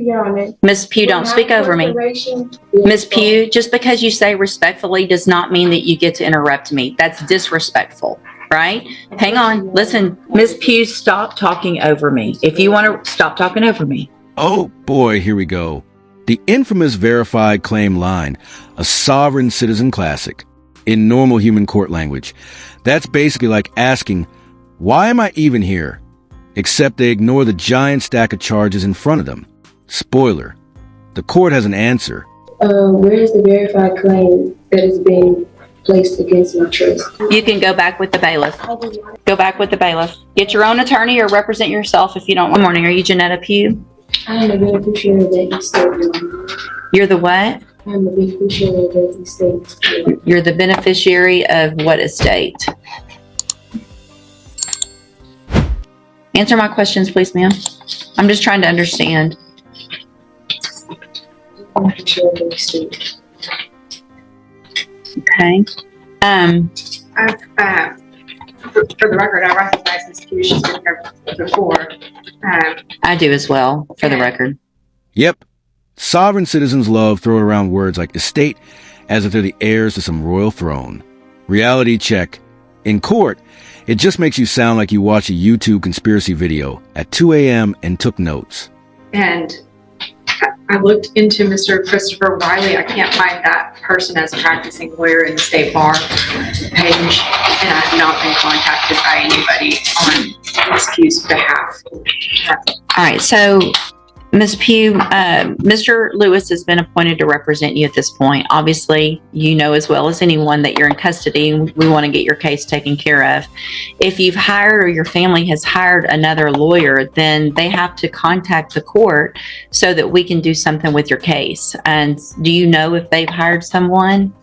Respectfully, Your Honor. Ms. Pugh, don't speak over me. Ms. Pugh, just because you say respectfully does not mean that you get to interrupt me. That's disrespectful, right? Hang on. Listen, Ms. Pugh, stop talking over me. If you want to stop talking over me. Oh boy, here we go. The infamous verified claim line, a sovereign citizen classic. In normal human court language, that's basically like asking, why am I even here? Except they ignore the giant stack of charges in front of them. Spoiler, the court has an answer. Where is the verified claim that is being placed against my trust? You can go back with the bailiff. Go back with the bailiff. Get your own attorney or represent yourself if you don't. Good morning. Are you Janetta Pugh? I am the beneficiary of that estate. You're the what? I'm the beneficiary of that estate. You're the beneficiary of what estate? Answer my questions, please, ma'am. I'm just trying to understand. Beneficiary of the estate. Okay. For the record, I recognize Ms. Pugh. She's been here before. I do as well, for the record. Yep. Sovereign citizens love throwing around words like estate as if they're the heirs to some royal throne. Reality check. In court, it just makes you sound like you watched a YouTube conspiracy video at 2 a.m. and took notes. And I looked into Mr. Christopher Wiley. I can't find that person as a practicing lawyer in the state bar page, and I have not been contacted by anybody on Ms. Pugh's behalf. All right, so Ms. Pugh, Mr. Lewis has been appointed to represent you at this point. Obviously, you know as well as anyone that you're in custody and we want to get your case taken care of. If you've hired or your family has hired another lawyer, then they have to contact the court so that we can do something with your case. And do you know if they've hired someone?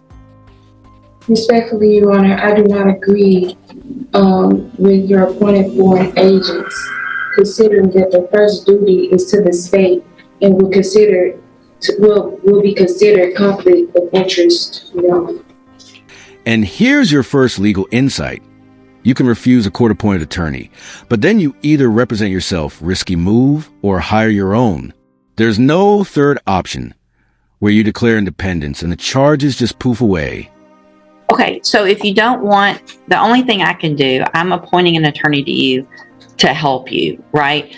Respectfully, Your Honor, I do not agree with your appointed foreign agents, considering that the first duty is to the state and will be considered conflict of interest, Your Honor. And here's your first legal insight. You can refuse a court-appointed attorney, but then you either represent yourself, risky move, or hire your own. There's no third option where you declare independence and the charges just poof away. Okay, so if you don't want, the only thing I can do, I'm appointing an attorney to you to help you, right?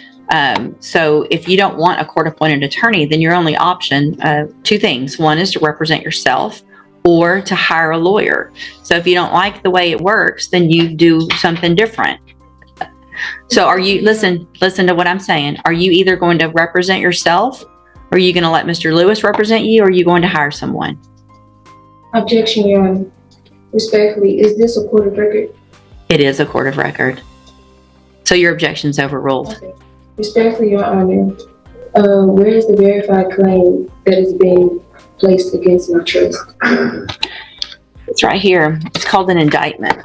So if you don't want a court-appointed attorney, then your only option, two things. One is to represent yourself or to hire a lawyer. So if you don't like the way it works, then you do something different. So are you, listen to what I'm saying. Are you either going to represent yourself, or are you going to let Mr. Lewis represent you, or are you going to hire someone? Objection, Your Honor. Respectfully, is this a court of record? It is a court of record. So your objection's overruled. Okay. Respectfully, Your Honor, where is the verified claim that is being placed against my trust? It's right here. It's called an indictment.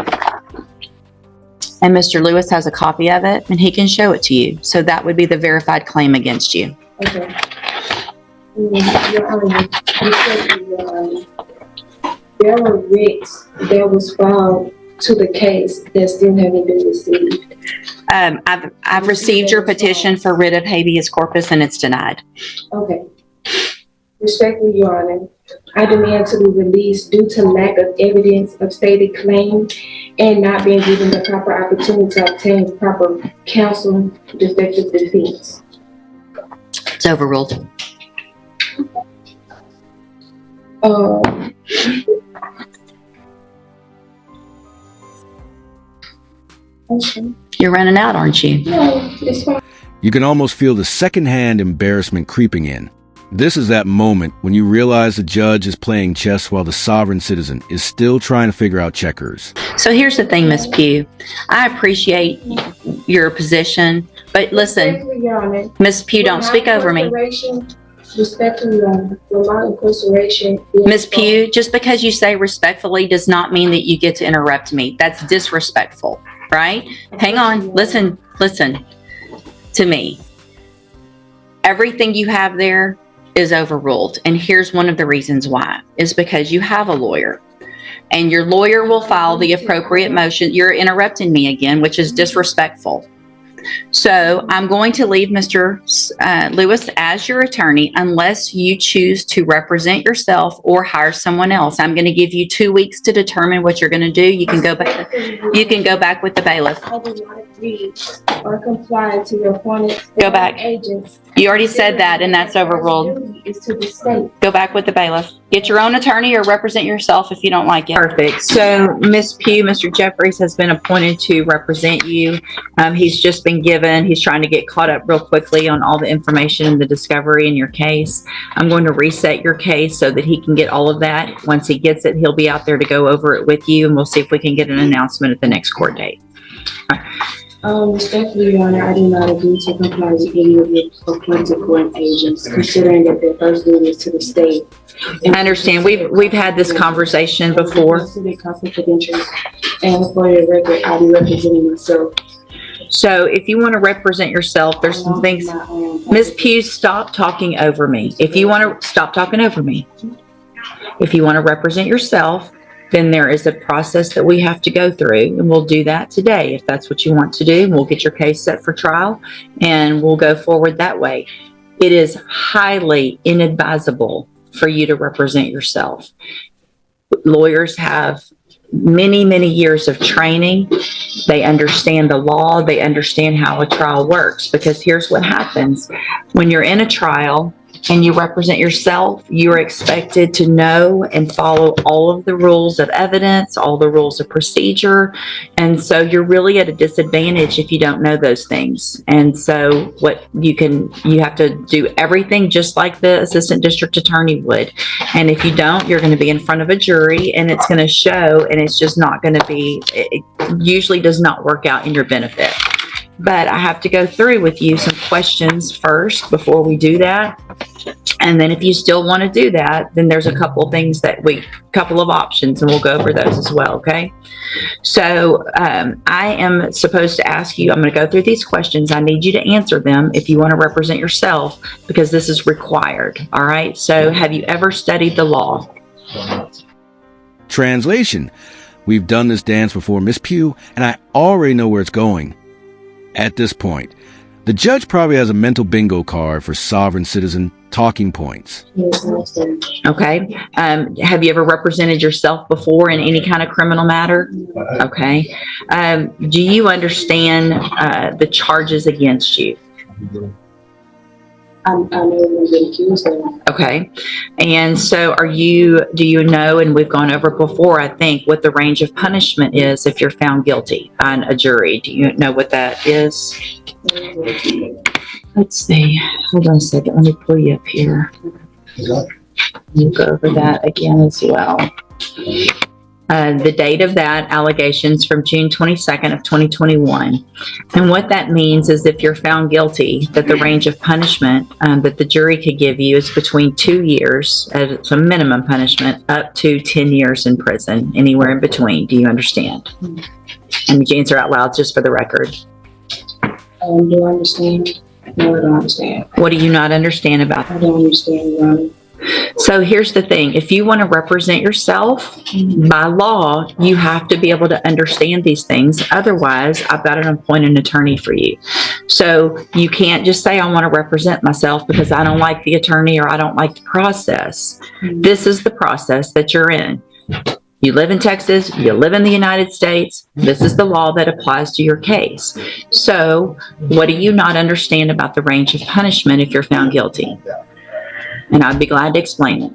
And Mr. Lewis has a copy of it, and he can show it to you. So that would be the verified claim against you. Okay. Your Honor, respectfully, Your Honor, there were writs that was filed to the case that still haven't been received. I've received your petition for writ of habeas corpus, and it's denied. Okay. Respectfully, Your Honor, I demand to be released due to lack of evidence of stated claim and not being given the proper opportunity to obtain proper counsel to effective defense. It's overruled. Okay. You're running out, aren't you? No, it's fine. You can almost feel the secondhand embarrassment creeping in. This is that moment when you realize the judge is playing chess while the sovereign citizen is still trying to figure out checkers. So here's the thing, Ms. Pugh. I appreciate your position, but listen, Respectfully, Your Honor, Ms. Pugh, don't speak over me. Respectfully, Your Honor, for my incarceration. Ms. Pugh, just because you say respectfully does not mean that you get to interrupt me. That's disrespectful, right? Hang on. Listen to me. Everything you have there is overruled. And here's one of the reasons why. Is because you have a lawyer. And your lawyer will file the appropriate motion. You're interrupting me again, which is disrespectful. So I'm going to leave Mr. Lewis as your attorney unless you choose to represent yourself or hire someone else. I'm going to give you 2 weeks to determine what you're going to do. You can go back. You can go back with the bailiff. I do not agree or comply to your appointed Go back. agents. You already said that, and that's overruled. Is to the state. Go back with the bailiff. Get your own attorney or represent yourself if you don't like it. Perfect. So, Ms. Pugh, Mr. Jeffries has been appointed to represent you. He's just been given, he's trying to get caught up real quickly on all the information and the discovery in your case. I'm going to reset your case so that he can get all of that. Once he gets it, he'll be out there to go over it with you, and we'll see if we can get an announcement at the next court date. Respectfully, Your Honor, I do not agree to comply with any of your appointed court agents, considering that their first duty is to the state. I understand. We've had this conversation before. Consider conflict of interest, and for your record, I'll be representing myself. So if you want to represent yourself, there's some things. Ms. Pugh, stop talking over me. If you want to stop talking over me. If you want to represent yourself, then there is a process that we have to go through, and we'll do that today if that's what you want to do. We'll get your case set for trial, and we'll go forward that way. It is highly inadvisable for you to represent yourself. Lawyers have many, many years of training. They understand the law. They understand how a trial works, because here's what happens. When you're in a trial and you represent yourself, you're expected to know and follow all of the rules of evidence, all the rules of procedure. And so you're really at a disadvantage if you don't know those things. And so you have to do everything just like the assistant district attorney would. And if you don't, you're going to be in front of a jury, and it's going to show, and it's just not going to be, it usually does not work out in your benefit. But I have to go through with you some questions first before we do that. And then if you still want to do that, then there's a couple of things couple of options, and we'll go over those as well, okay? So I am supposed to ask you, I'm going to go through these questions. I need you to answer them if you want to represent yourself, because this is required, all right? So have you ever studied the law? Translation. We've done this dance before, Miss Pugh, and I already know where it's going. At this point, the judge probably has a mental bingo card for sovereign citizen talking points. Okay. Have you ever represented yourself before in any kind of criminal matter? Okay. Do you understand the charges against you? I know we've been accused of. Okay. And so do you know, and we've gone over before, I think, what the range of punishment is if you're found guilty on a jury? Do you know what that is? Let's see. Hold on a second. Let me pull you up here. We'll go over that again as well. The date of that allegations from June 22nd of 2021. And what that means is if you're found guilty, that the range of punishment that the jury could give you is between 2 years as a minimum punishment up to 10 years in prison, anywhere in between. Do you understand? And you answer out loud just for the record. Do I understand? No, I don't understand. What do you not understand about I don't understand, Your Honor. So here's the thing. If you want to represent yourself, by law, you have to be able to understand these things. Otherwise, I've got to appoint an attorney for you. So you can't just say, I want to represent myself because I don't like the attorney or I don't like the process. This is the process that you're in. You live in Texas, you live in the United States. This is the law that applies to your case. So what do you not understand about the range of punishment if you're found guilty? And I'd be glad to explain it.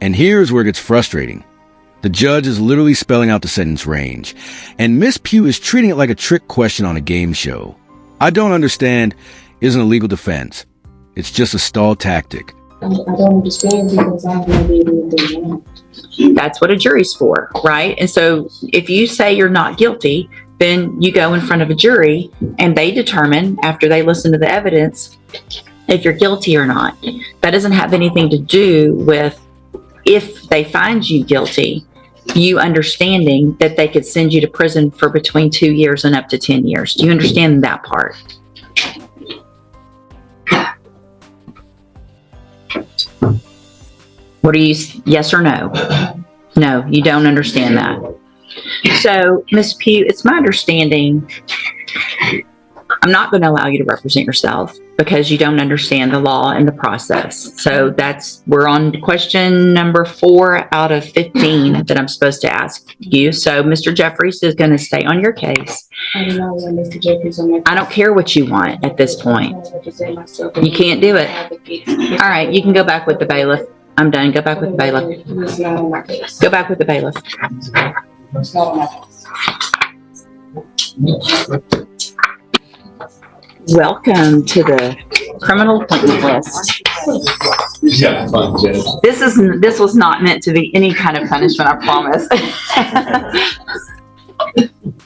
And here's where it gets frustrating. The judge is literally spelling out the sentence range, and Miss Pugh is treating it like a trick question on a game show. I don't understand isn't a legal defense. It's just a stall tactic. I don't understand because I've never even been wrong. That's what a jury's for, right? And so if you say you're not guilty, then you go in front of a jury and they determine after they listen to the evidence if you're guilty or not. That doesn't have anything to do with if they find you guilty, you understanding that they could send you to prison for between 2 years and up to 10 years. Do you understand that part? What are you, yes or no? No, you don't understand that. So, Ms. Pugh, it's my understanding I'm not going to allow you to represent yourself because you don't understand the law and the process. So we're on question number 4 out of 15 that I'm supposed to ask you. So Mr. Jeffries is going to stay on your case. I do not want Mr. Jeffries on my. I don't care what you want at this point. You can't do it. All right, you can go back with the bailiff. I'm done. Go back with the bailiff. He's not on my case. Go back with the bailiff. He's not on my case. Welcome to the criminal appointment list. Yeah, fun, Judge. This was not meant to be any kind of punishment, I promise.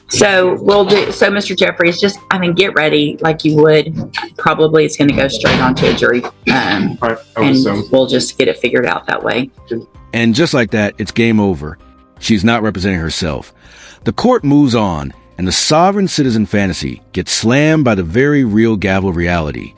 So Mr. Jeffries, get ready like you would. Probably it's going to go straight onto a jury. I would And assume. we'll just get it figured out that way. And just like that, it's game over. She's not representing herself. The court moves on, and the sovereign citizen fantasy gets slammed by the very real gavel reality.